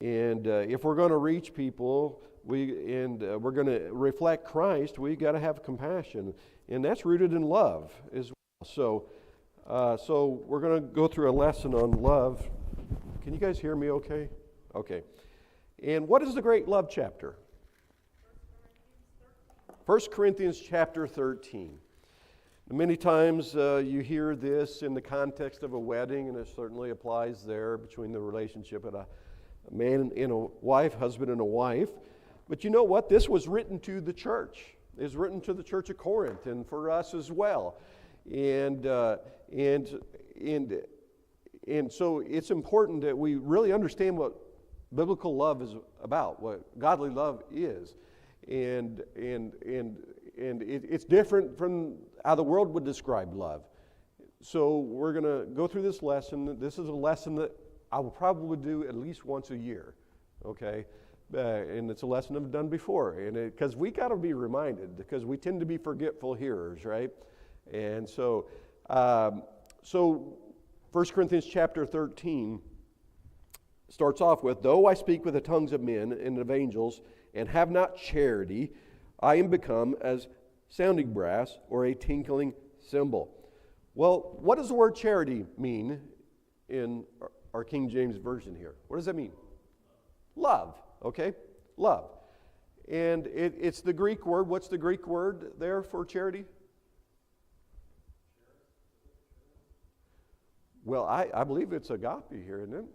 And if we're going to reach people, we're going to reflect Christ, we got to have compassion, and that's rooted in love as well. So we're going to go through a lesson on love. Can you guys hear me okay? Okay. And what is the great love chapter? 1 Corinthians chapter 13. Many times you hear this in the context of a wedding, and it certainly applies there between the relationship of a man and a wife, husband and a wife. But you know what? This was written to the church. It was written to the church of Corinth and for us as well. And so it's important that we really understand what biblical love is about, what godly love is. And it's different from how the world would describe love. So we're going to go through this lesson. This is a lesson that I will probably do at least once a year, okay? And it's a lesson I've done before. And because we got to be reminded, because we tend to be forgetful hearers, right? And so 1 Corinthians chapter 13 starts off with, though I speak with the tongues of men and of angels and have not charity, I am become as sounding brass or a tinkling cymbal. Well, what does the word charity mean in our King James Version here? What does that mean? Love, okay? Love. And it's the Greek word. What's the Greek word there for charity? Well, I believe it's agape here, isn't it?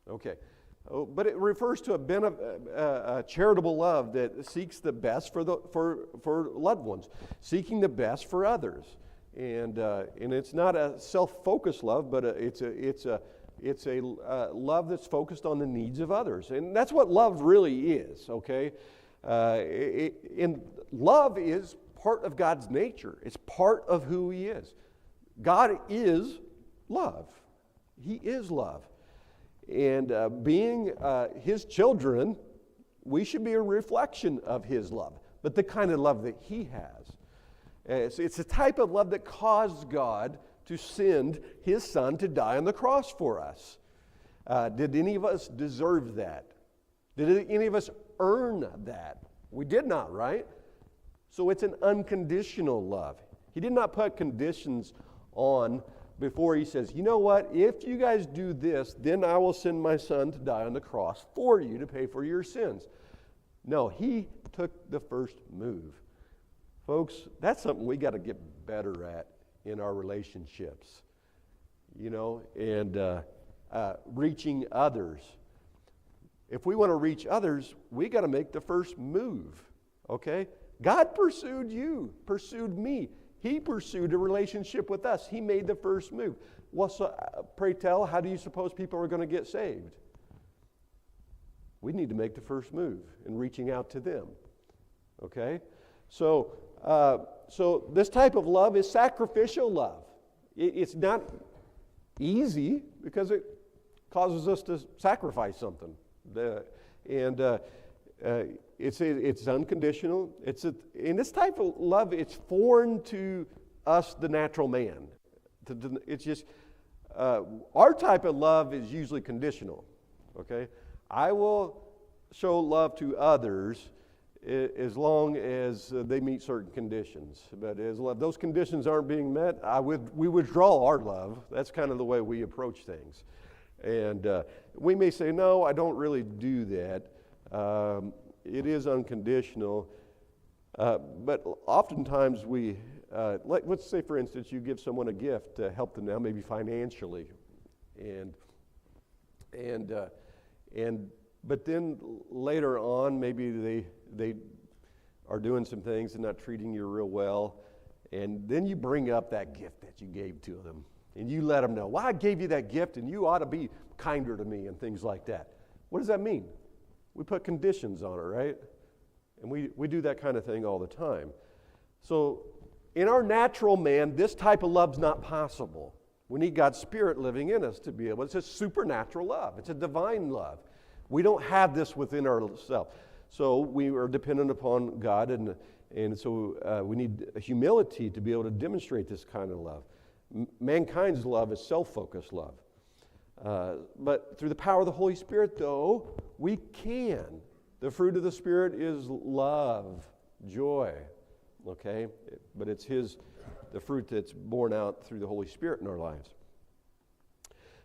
Okay. Oh, but it refers to a charitable love that seeks the best for loved ones, seeking the best for others, and it's not a self-focused love, but it's a love that's focused on the needs of others, and that's what love really is. Okay, and love is part of God's nature. It's part of who He is. God is love. He is love. And being His children, we should be a reflection of His love, but the kind of love that He has. It's a type of love that caused God to send His Son to die on the cross for us. Did any of us deserve that? Did any of us earn that? We did not, right? So it's an unconditional love. He did not put conditions on before He says, you know what, if you guys do this, then I will send my Son to die on the cross for you to pay for your sins. No, He took the first move. Folks, that's something we got to get better at in our relationships, you know, and reaching others. If we want to reach others, we got to make the first move, okay? God pursued you, pursued me. He pursued a relationship with us. He made the first move. Well, so, pray tell, how do you suppose people are going to get saved? We need to make the first move in reaching out to them. Okay? So this type of love is sacrificial love. It's not easy because it causes us to sacrifice something. It's unconditional. In this type of love, it's foreign to us, the natural man. It's just our type of love is usually conditional. Okay, I will show love to others as long as they meet certain conditions. But as those conditions aren't being met, we withdraw our love. That's kind of the way we approach things. And we may say, no, I don't really do that. It is unconditional, but oftentimes let's say, for instance, you give someone a gift to help them now, maybe financially, but then later on, maybe they are doing some things and not treating you real well, and then you bring up that gift that you gave to them, and you let them know, well, I gave you that gift, and you ought to be kinder to me, and things like that. What does that mean? We put conditions on it, right? And we do that kind of thing all the time. So in our natural man, this type of love's not possible. We need God's Spirit living in us to be able. It's a supernatural love. It's a divine love. We don't have this within ourselves. So we are dependent upon God, and so we need humility to be able to demonstrate this kind of love. Mankind's love is self-focused love. But through the power of the Holy Spirit, though, we can. The fruit of the Spirit is love, joy, okay? But it's the fruit that's born out through the Holy Spirit in our lives.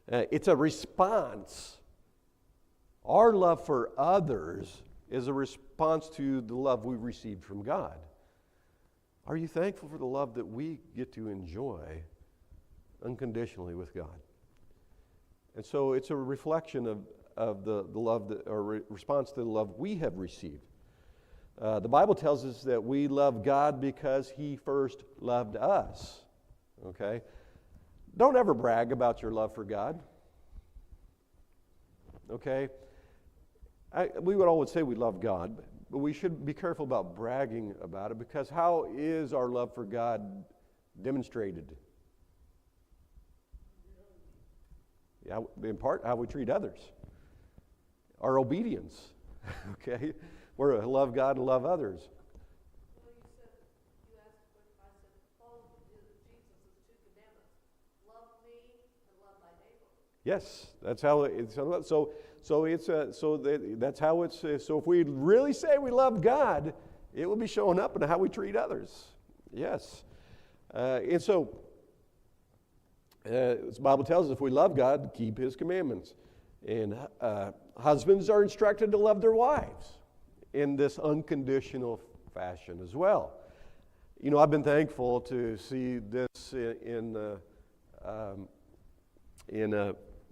It's a response. Our love for others is a response to the love we received from God. Are you thankful for the love that we get to enjoy unconditionally with God? And so it's a reflection of the love or response to the love we have received. The Bible tells us that we love God because He first loved us. Okay? Don't ever brag about your love for God. Okay? We would always say we love God, but we should be careful about bragging about it, because how is our love for God demonstrated? Yeah, in part, how we treat others. Our obedience. Okay? We're to love God and love others. Well, you asked, I said, follow Jesus' two commandments. Love me and love thy neighbor. Yes, that's how it's. That's how it's. So if we really say we love God, it will be showing up in how we treat others. Yes, and so the Bible tells us if we love God, keep His commandments. And husbands are instructed to love their wives in this unconditional fashion as well. You know, I've been thankful to see this in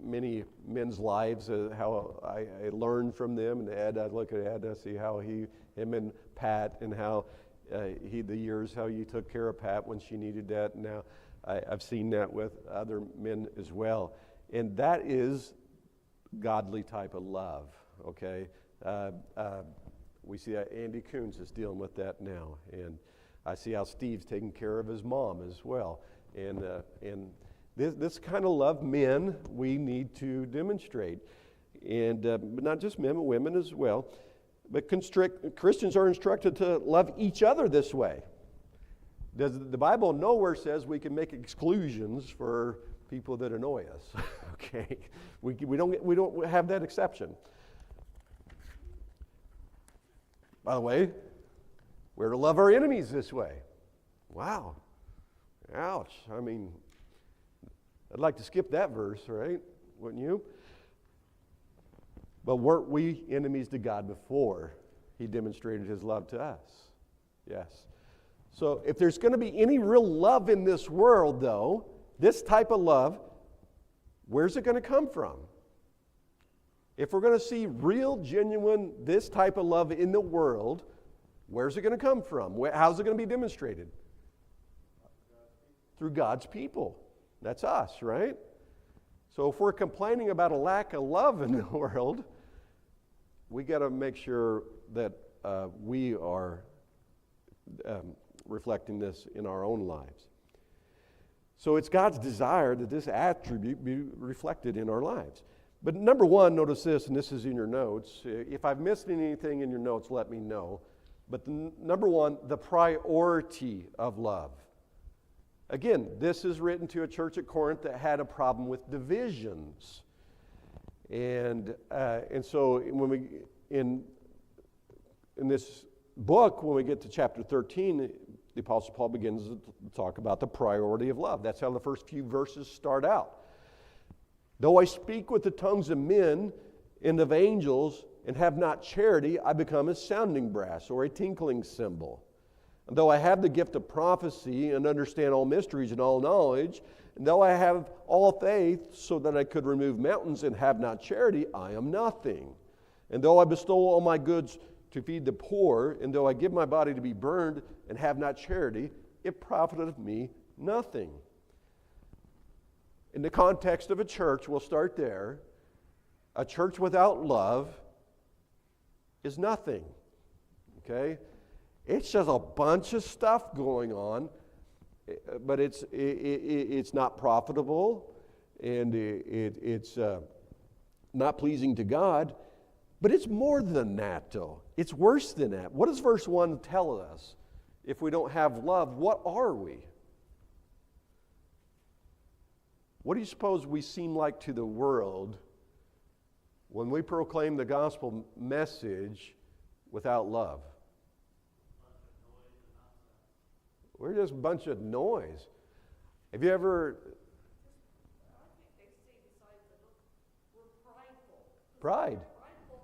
many men's lives, how I learned from them. And Ed, I look at Ed, I see how him and Pat, and how the years how you took care of Pat when she needed that. And now I've seen that with other men as well. And that is godly type of love, okay? We see that Andy Coons is dealing with that now. And I see how Steve's taking care of his mom as well. And this kind of love, men, we need to demonstrate. And but not just men, but women as well. But Christians are instructed to love each other this way. The Bible nowhere says we can make exclusions for people that annoy us. Okay, we don't have that exception. By the way, we're to love our enemies this way. Wow, ouch! I mean, I'd like to skip that verse, right? Wouldn't you? But weren't we enemies to God before He demonstrated His love to us? Yes. So if there's going to be any real love in this world, though, this type of love, where's it going to come from? If we're going to see real, genuine, this type of love in the world, where's it going to come from? How's it going to be demonstrated? Through God's people. That's us, right? So if we're complaining about a lack of love in the world, we got to make sure that we are reflecting this in our own lives. So it's God's desire that this attribute be reflected in our lives. But number one, notice this, and this is in your notes. If I've missed anything in your notes, let me know. But number one, the priority of love. Again, this is written to a church at Corinth that had a problem with divisions. And so when we in this book, when we get to chapter 13, the Apostle Paul begins to talk about the priority of love. That's how the first few verses start out. Though I speak with the tongues of men and of angels and have not charity, I become a sounding brass or a tinkling cymbal. And though I have the gift of prophecy and understand all mysteries and all knowledge, and though I have all faith so that I could remove mountains and have not charity, I am nothing. And though I bestow all my goods to feed the poor, and though I give my body to be burned and have not charity, it profiteth me nothing. In the context of a church, we'll start there. A church without love is nothing. Okay? It's just a bunch of stuff going on, but it's not profitable, and it's not pleasing to God. But it's more than that, though. It's worse than that. What does verse 1 tell us? If we don't have love, what are we? What do you suppose we seem like to the world when we proclaim the gospel message without love? We're just a bunch of noise. Have you ever... I think they see besides that we're prideful. Pride. Prideful,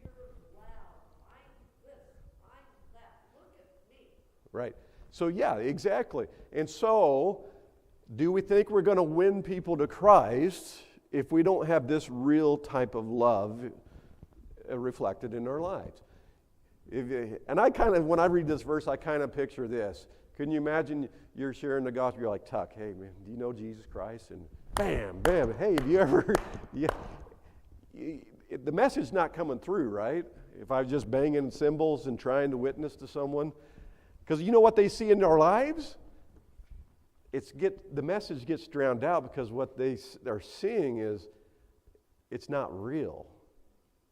you're loud. I'm this, I'm that. Look at me. Right. So yeah, exactly. And so, do we think we're going to win people to Christ if we don't have this real type of love reflected in our lives? And I kind of, when I read this verse, I kind of picture this. Can you imagine you're sharing the gospel, you're like, Tuck, hey man, do you know Jesus Christ? And bam, bam, hey, have you ever, the message's not coming through, right? If I was just banging cymbals and trying to witness to someone. Because you know what they see in our lives? The message gets drowned out because what they are seeing is it's not real.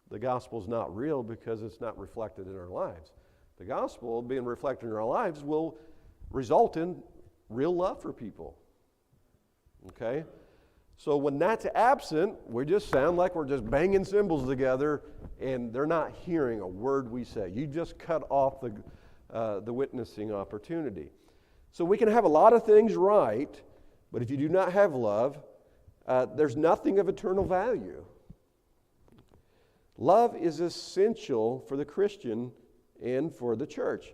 The gospel's not real because it's not reflected in our lives. The gospel being reflected in our lives will result in real love for people. Okay? So when that's absent, we just sound like we're just banging cymbals together and they're not hearing a word we say. You just cut off the witnessing opportunity. So we can have a lot of things right, but if you do not have love, there's nothing of eternal value. Love is essential for the Christian and for the church.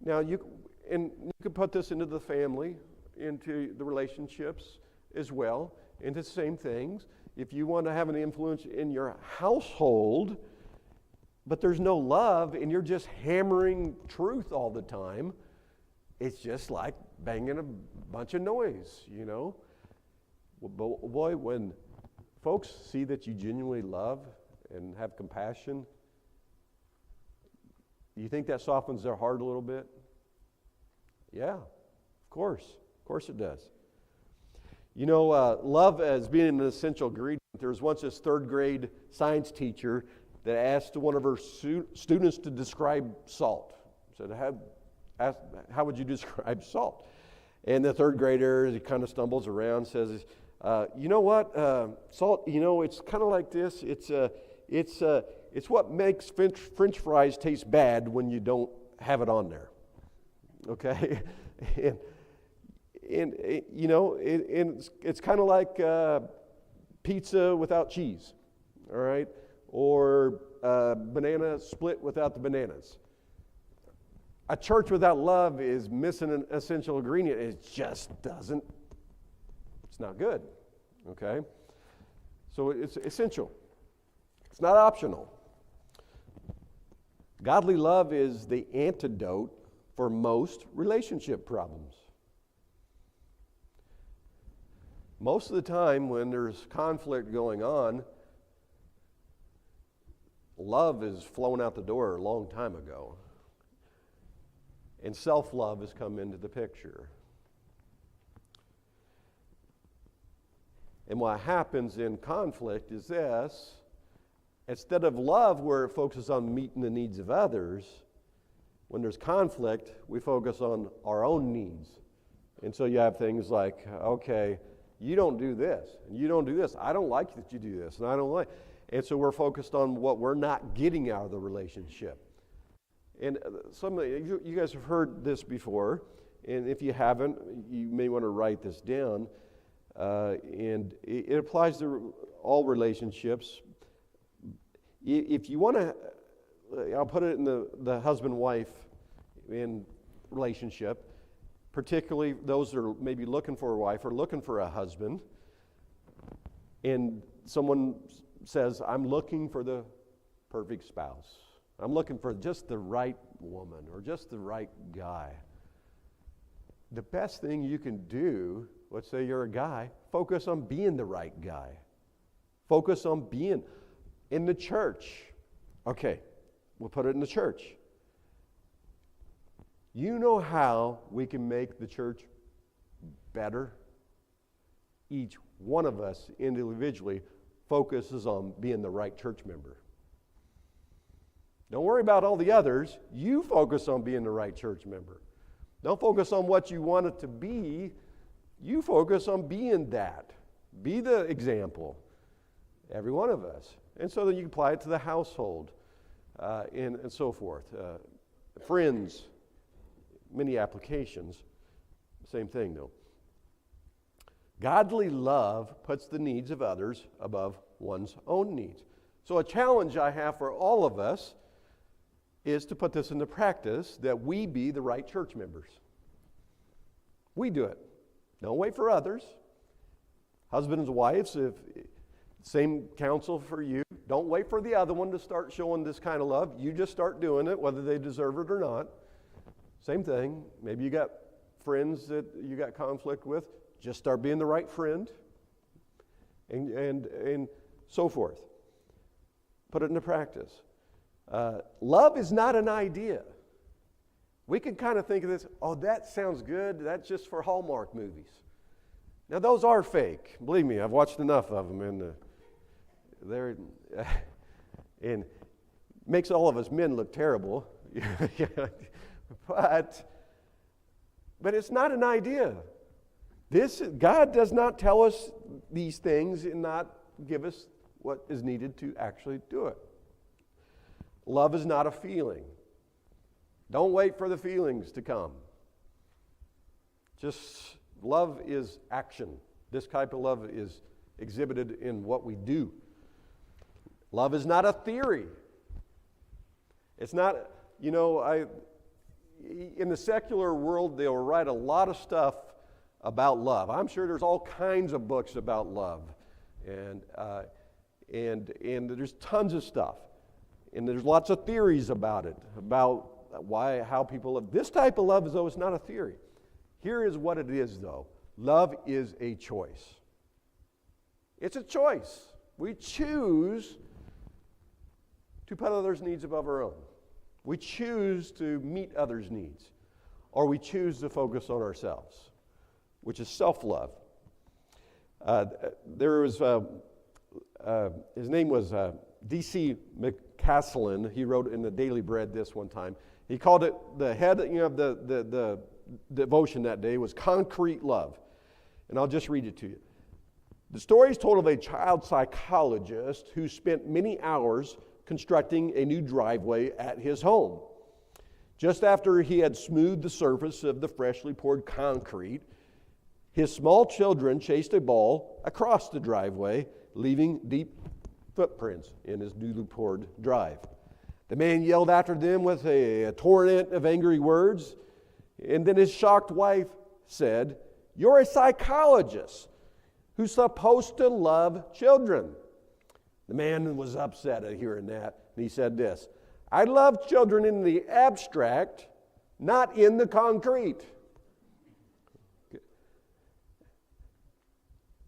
Now, you can put this into the family, into the relationships as well, into the same things. If you want to have an influence in your household, but there's no love and you're just hammering truth all the time, it's just like banging a bunch of noise, you know. But boy, when folks see that you genuinely love and have compassion, you think that softens their heart a little bit? Yeah, of course it does. You know, love as being an essential ingredient. There was once this third grade science teacher that asked one of her students to describe salt. Said, how would you describe salt? And the third grader, he kind of stumbles around, says, you know what, salt, you know, it's kind of like this. It's what makes French fries taste bad when you don't have it on there. Okay? and you know, it's kind of like pizza without cheese, all right? Or banana split without the bananas. A church without love is missing an essential ingredient. It's not good, okay? So it's essential. It's not optional. Godly love is the antidote for most relationship problems. Most of the time when there's conflict going on, love is flown out the door a long time ago. And self-love has come into the picture. And what happens in conflict is this: instead of love, where it focuses on meeting the needs of others, when there's conflict, we focus on our own needs. And so you have things like, okay, you don't do this, and you don't do this. I don't like that you do this, and I don't like. And so we're focused on what we're not getting out of the relationship. And some of you guys have heard this before, and if you haven't, you may want to write this down. And it applies to all relationships. If you want to, I'll put it in the husband-wife in relationship, particularly those that are maybe looking for a wife or looking for a husband, and someone says, I'm looking for the perfect spouse. I'm looking for just the right woman or just the right guy. The best thing you can do, let's say you're a guy, focus on being the right guy. Focus on being in the church. Okay, we'll put it in the church. You know how we can make the church better? Each one of us individually focuses on being the right church member. Don't worry about all the others. You focus on being the right church member. Don't focus on what you want it to be. You focus on being that. Be the example, every one of us. And so then you can apply it to the household and so forth. Friends, many applications. Same thing, though. Godly love puts the needs of others above one's own needs. So a challenge I have for all of us is to put this into practice, that we be the right church members. We do it. Don't wait for others. Husbands and wives, same counsel for you. Don't wait for the other one to start showing this kind of love. You just start doing it, whether they deserve it or not. Same thing. Maybe you got friends that you got conflict with. Just start being the right friend, and so forth. Put it into practice. Love is not an idea. We can kind of think of this, oh, that sounds good. That's just for Hallmark movies. Now, those are fake. Believe me, I've watched enough of them, and makes all of us men look terrible. But it's not an idea. God does not tell us these things and not give us what is needed to actually do it. Love is not a feeling. Don't wait for the feelings to come. Just love is action. This type of love is exhibited in what we do. Love is not a theory. It's not, in the secular world, they'll write a lot of stuff about love. I'm sure there's all kinds of books about love, and there's tons of stuff, and there's lots of theories about it, about how people love. This type of love, though, is not a theory. Here is what it is, though. Love is a choice. It's a choice. We choose to put others' needs above our own. We choose to meet others' needs, or we choose to focus on ourselves, which is self-love. There was, his name was D.C. McCaslin. He wrote in the Daily Bread this one time. He called it, the heading of the devotion that day was Concrete Love. And I'll just read it to you. The story is told of a child psychologist who spent many hours constructing a new driveway at his home. Just after he had smoothed the surface of the freshly poured concrete, his small children chased a ball across the driveway, leaving deep footprints in his newly poured drive. The man yelled after them with a torrent of angry words, and then his shocked wife said, "You're a psychologist who's supposed to love children." The man was upset at hearing that, and he said this, "I love children in the abstract, not in the concrete."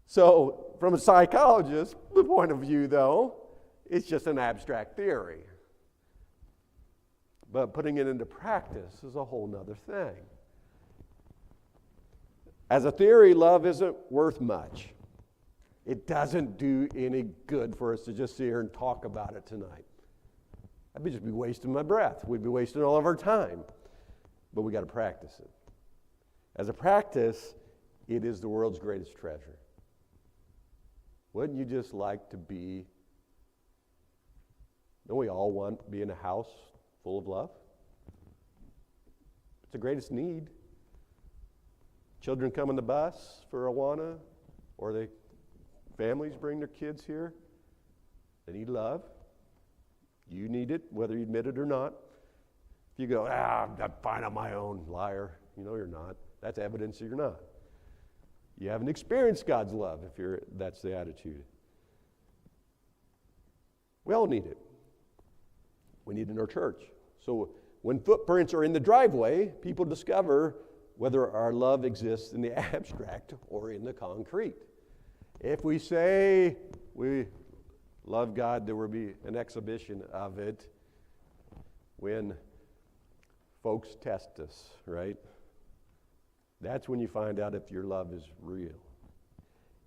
So, from a psychologist's point of view, though, it's just an abstract theory. But putting it into practice is a whole nother thing. As a theory, love isn't worth much. It doesn't do any good for us to just sit here and talk about it tonight. I'd just be wasting my breath. We'd be wasting all of our time. But we got to practice it. As a practice, it is the world's greatest treasure. Wouldn't you just like to be, don't we all want to be in a house full of love? It's the greatest need. Children come on the bus for Awana, or families bring their kids here. They need love. You need it, whether you admit it or not. If you go, I'm fine on my own, liar. You know you're not. That's evidence that you're not. You haven't experienced God's love if that's the attitude. We all need it. We need it in our church. So when footprints are in the driveway, people discover whether our love exists in the abstract or in the concrete. If we say we love God, there will be an exhibition of it when folks test us, right? That's when you find out if your love is real.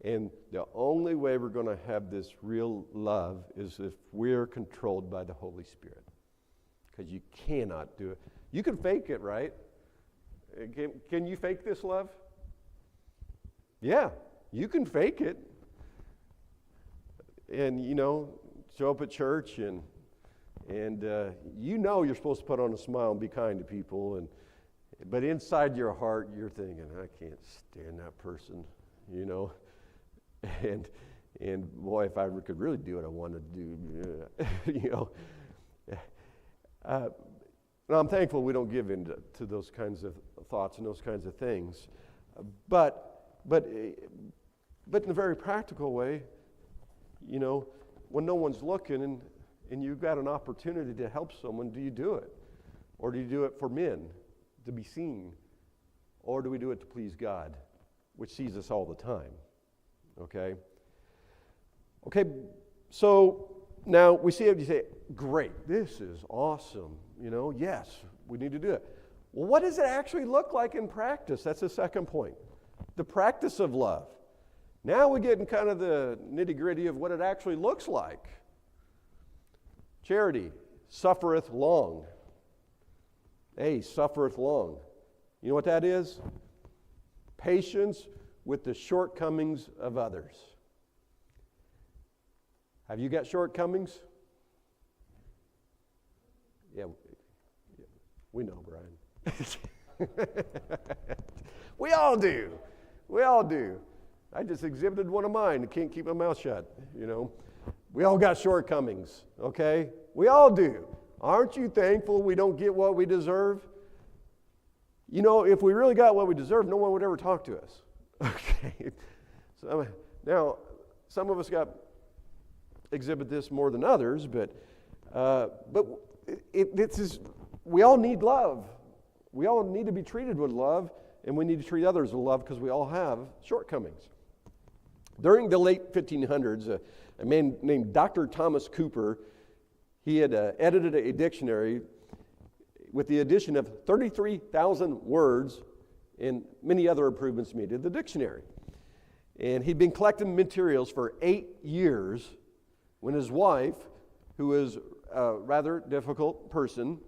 And the only way we're going to have this real love is if we're controlled by the Holy Spirit. Because you cannot do it. You can fake it, right? Can you fake this love? Yeah, you can fake it. and show up at church and you're supposed to put on a smile and be kind to people, but inside your heart you're thinking, I can't stand that person, and boy, if I could really do what I want to do, and I'm thankful we don't give in to those kinds of thoughts and those kinds of things, but in a very practical way, when no one's looking and you've got an opportunity to help someone, do you do it? Or do you do it for men, to be seen? Or do we do it to please God, which sees us all the time? Okay, so now we see it, you say, great, this is awesome. Yes, we need to do it. Well, what does it actually look like in practice? That's the second point. The practice of love. Now we get in kind of the nitty-gritty of what it actually looks like. Charity suffereth long. Suffereth long. You know what that is? Patience with the shortcomings of others. Have you got shortcomings? Yeah, we know, Brian. We all do. We all do. I just exhibited one of mine. I can't keep my mouth shut, We all got shortcomings, okay? We all do. Aren't you thankful we don't get what we deserve? If we really got what we deserve, no one would ever talk to us. Okay. So now, some of us exhibit this more than others, but we all need love. We all need to be treated with love, and we need to treat others with love because we all have shortcomings. During the late 1500s, a man named Dr. Thomas Cooper, he had edited a dictionary with the addition of 33,000 words and many other improvements made to the dictionary. And he'd been collecting materials for 8 years when his wife, who was a rather difficult person,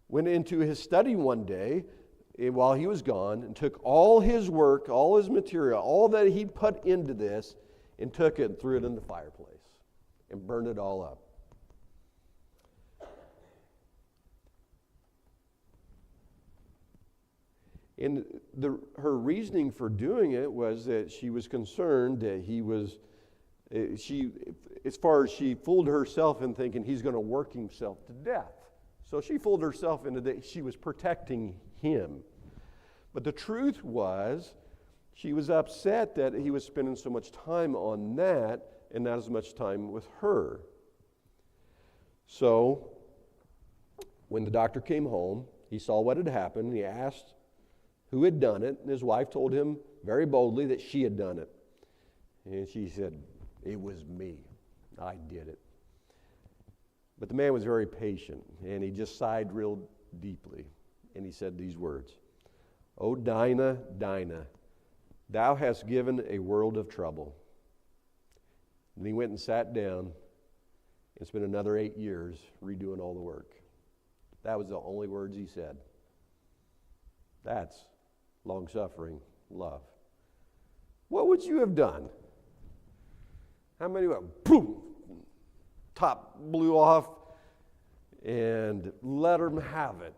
went into his study one day while he was gone and took all his work, all his material, all that he'd put into this, and took it and threw it in the fireplace and burned it all up. And her reasoning for doing it was that she was concerned that as far as she fooled herself in thinking he's going to work himself to death. So she fooled herself into that she was protecting him. But the truth was, she was upset that he was spending so much time on that and not as much time with her. So when the doctor came home, he saw what had happened, and he asked who had done it, and his wife told him very boldly that she had done it. And she said, "It was me. I did it." But the man was very patient, and he just sighed real deeply, and he said these words, "O Dinah, Dinah, thou hast given a world of trouble." And he went and sat down and spent another 8 years redoing all the work. That was the only words he said. That's long-suffering love. What would you have done? How many went, boom, top blew off, and let them have it?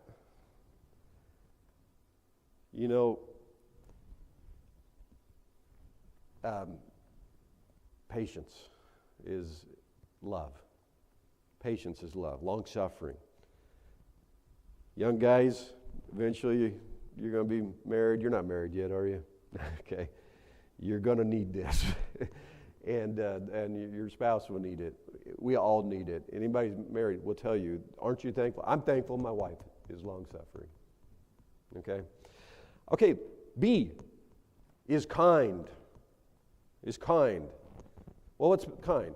Patience is love. Patience is love. Long-suffering. Young guys, eventually you're going to be married. You're not married yet, are you? Okay. You're going to need this. and your spouse will need it. We all need it. Anybody who's married will tell you, aren't you thankful? I'm thankful my wife is long-suffering. Okay? Okay, B is kind. Is kind. Well, what's kind?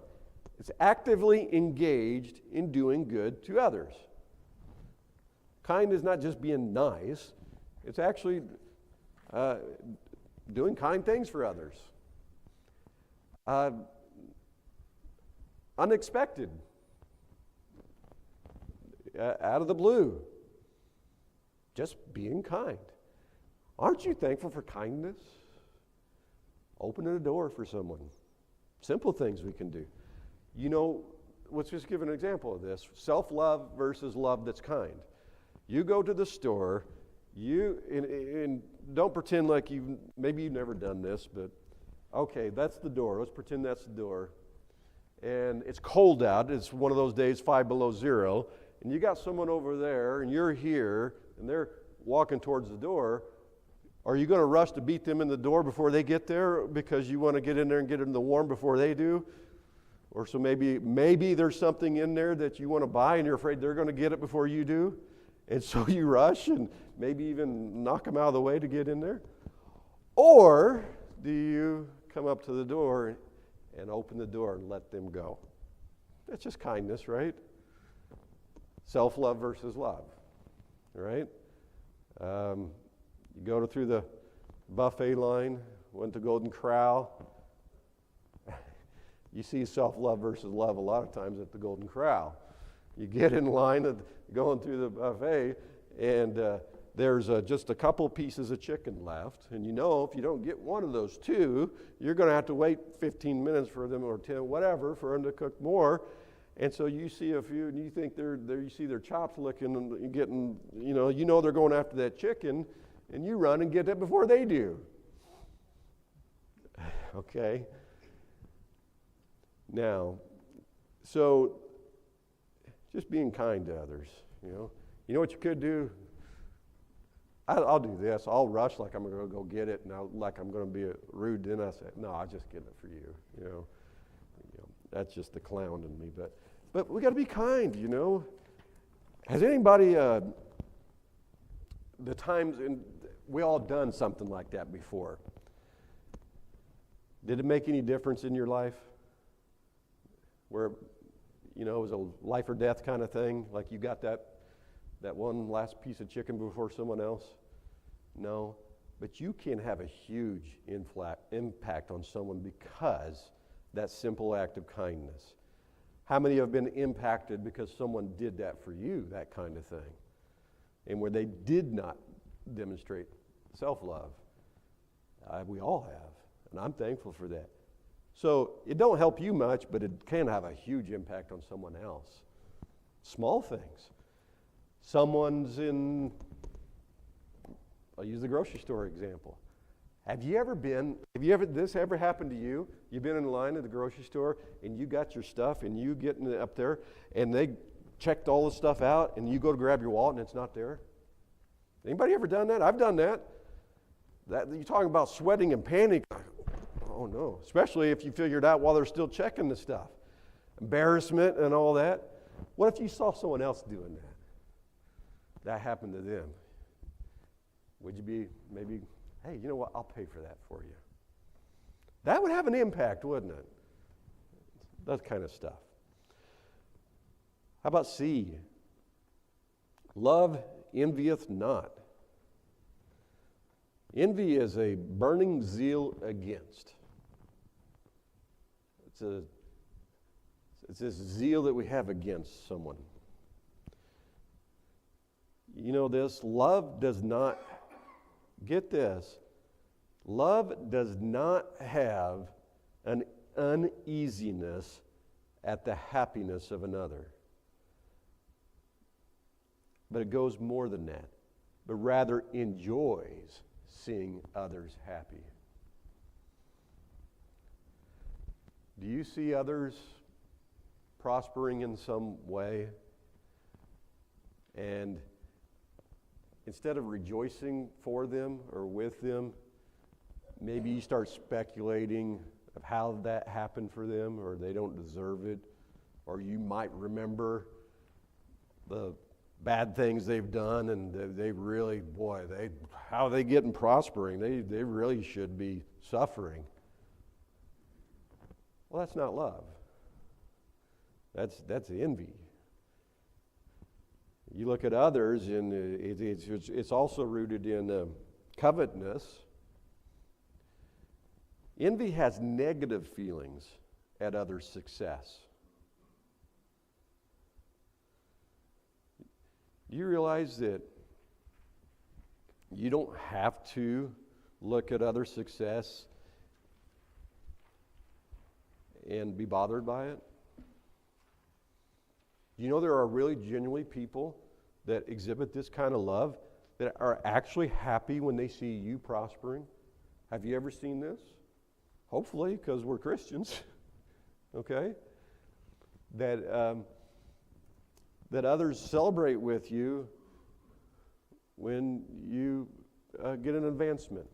It's actively engaged in doing good to others. Kind is not just being nice. It's actually doing kind things for others. Unexpected. Out of the blue. Just being kind. Aren't you thankful for kindness? Opening a door for someone. Simple things we can do. You know, let's just give an example of this. Self-love versus love that's kind. You go to the store, and don't pretend like maybe you've never done this, but okay, that's the door. Let's pretend that's the door. And it's cold out. It's one of those days, 5 below zero. And you got someone over there, and you're here, and they're walking towards the door. Are you going to rush to beat them in the door before they get there because you want to get in there and get in the warm before they do? Or so maybe there's something in there that you want to buy and you're afraid they're going to get it before you do. And so you rush and maybe even knock them out of the way to get in there. Or do you come up to the door and open the door and let them go? That's just kindness, right? Self-love versus love, right? You go through the buffet line, went to Golden Corral. You see self-love versus love a lot of times at the Golden Corral. You get in line going through the buffet, and there's just a couple pieces of chicken left. And you know if you don't get one of those two, you're going to have to wait 15 minutes for them or 10, whatever, for them to cook more. And so you see a few, and you think you see their chops licking and getting, you know they're going after that chicken, and you run and get it before they do. Okay? Now, so just being kind to others, you know what you could do? I'll do this. I'll rush like I'm going to go get it, and like I'm going to be rude. Then I say, no, I'll just get it for you. You know, that's just the clown in me. But we got to be kind. You know, has anybody the times we all done something like that before? Did it make any difference in your life? Where, it was a life or death kind of thing, like you got that one last piece of chicken before someone else? No, but you can have a huge impact on someone because that simple act of kindness. How many have been impacted because someone did that for you, that kind of thing, and where they did not demonstrate self-love? We all have, and I'm thankful for that. So it don't help you much, but it can have a huge impact on someone else. Small things. I'll use the grocery store example. This ever happened to you? You've been in line at the grocery store and you got your stuff and you getting up there and they checked all the stuff out and you go to grab your wallet and it's not there? Anybody ever done that? I've done that. You're talking about sweating and panic. Oh no, especially if you figured out while they're still checking the stuff. Embarrassment and all that. What if you saw someone else doing that? That happened to them. Would you be maybe, hey, you know what, I'll pay for that for you? That would have an impact, wouldn't it? That kind of stuff. How about C? Love envieth not. Envy is a burning zeal against. It's this zeal that we have against someone. You know this, love does not, get this, love does not have an uneasiness at the happiness of another. But it goes more than that, but rather enjoys seeing others happy. Do you see others prospering in some way? And instead of rejoicing for them or with them, maybe you start speculating of how that happened for them, or they don't deserve it, or you might remember the bad things they've done, and they really, how are they getting prospering? They really should be suffering. Well, that's not love. That's envy. You look at others, and it's also rooted in covetousness. Envy has negative feelings at others' success. Do you realize that you don't have to look at other success and be bothered by it? Do you know there are really genuinely people that exhibit this kind of love that are actually happy when they see you prospering? Have you ever seen this? Hopefully, because we're Christians, okay? That others celebrate with you when you get an advancement.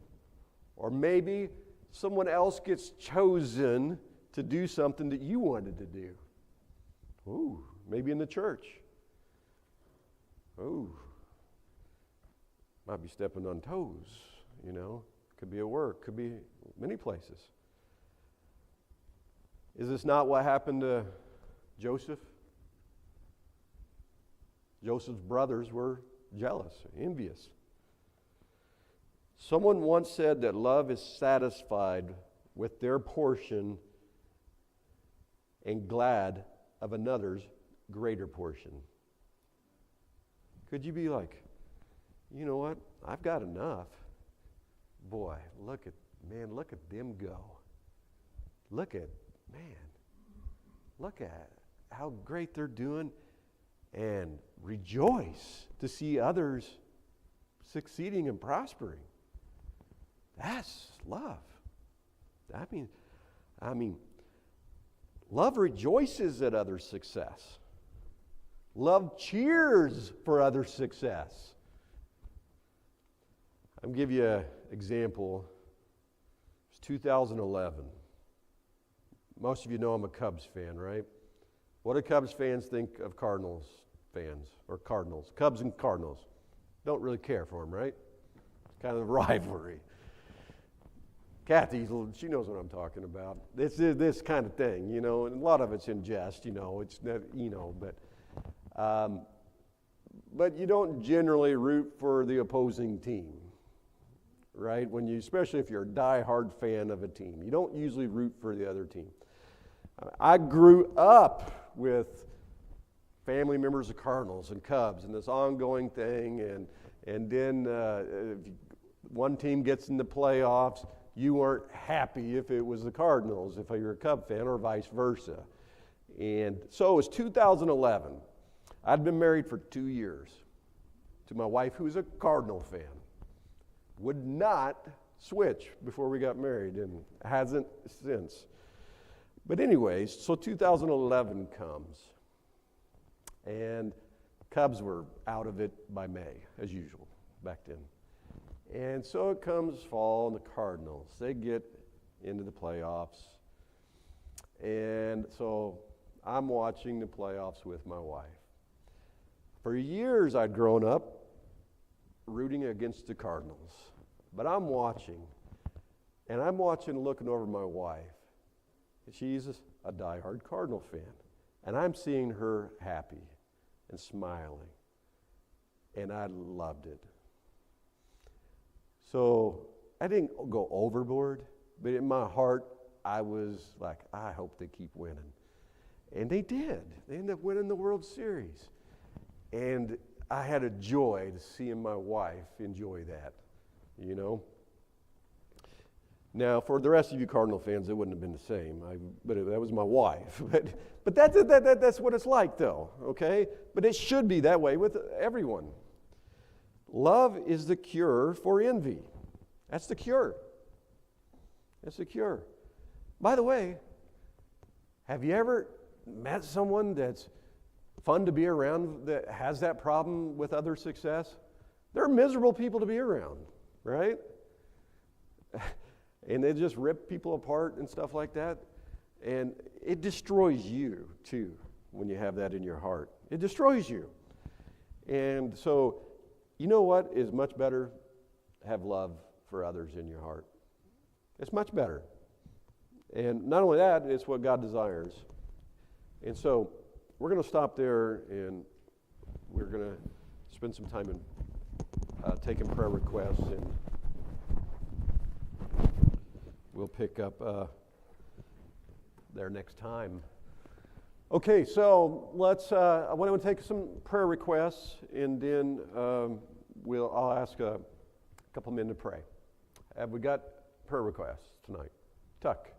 Or maybe someone else gets chosen to do something that you wanted to do. Ooh, maybe in the church. Ooh, might be stepping on toes, you know. Could be at work, could be many places. Is this not what happened to Joseph? Joseph's brothers were jealous, envious. Someone once said that love is satisfied with their portion and glad of another's greater portion. Could you be like, you know what? I've got enough. Boy, look at them go. Look at how great they're doing, and rejoice to see others succeeding and prospering. That's love. I mean, love rejoices at others' success. Love cheers for others' success. I'll give you an example. It's 2011. Most of you know I'm a Cubs fan, right? What do Cubs fans think of Cardinals fans, or Cardinals? Cubs and Cardinals. Don't really care for them, right? It's kind of a rivalry. Kathy, she knows what I'm talking about. It's this kind of thing, you know, and a lot of it's in jest, you know. It's not, you know, but you don't generally root for the opposing team, right? Especially if you're a die-hard fan of a team, you don't usually root for the other team. I grew up with family members of Cardinals and Cubs and this ongoing thing, and then if one team gets in the playoffs, you weren't happy if it was the Cardinals, if you're a Cub fan, or vice versa. And so it was 2011. I'd been married for 2 years to my wife, who's a Cardinal fan. Would not switch before we got married, and hasn't since. But anyways, so 2011 comes, and Cubs were out of it by May, as usual, back then. And so it comes fall, and the Cardinals, they get into the playoffs. And so I'm watching the playoffs with my wife. For years I'd grown up rooting against the Cardinals. But I'm watching, looking over my wife. She's a diehard Cardinal fan. And I'm seeing her happy and smiling. And I loved it. So I didn't go overboard, but in my heart, I was like, I hope they keep winning. And they did. They ended up winning the World Series. And I had a joy to seeing my wife enjoy that, you know. Now, for the rest of you Cardinal fans, it wouldn't have been the same. That was my wife. But that's what it's like, though, okay? But it should be that way with everyone. Love is the cure for envy. That's the cure. That's the cure. By the way, have you ever met someone that's fun to be around that has that problem with other success? They're miserable people to be around, right? And they just rip people apart and stuff like that. And it destroys you, too, when you have that in your heart. It destroys you. And so, you know what is much better? Have love for others in your heart. It's much better. And not only that, it's what God desires. And so, we're going to stop there, and we're going to spend some time in taking prayer requests, and we'll pick up there next time. Okay, so I want to take some prayer requests, and then I'll ask a couple men to pray. Have we got prayer requests tonight? Tuck.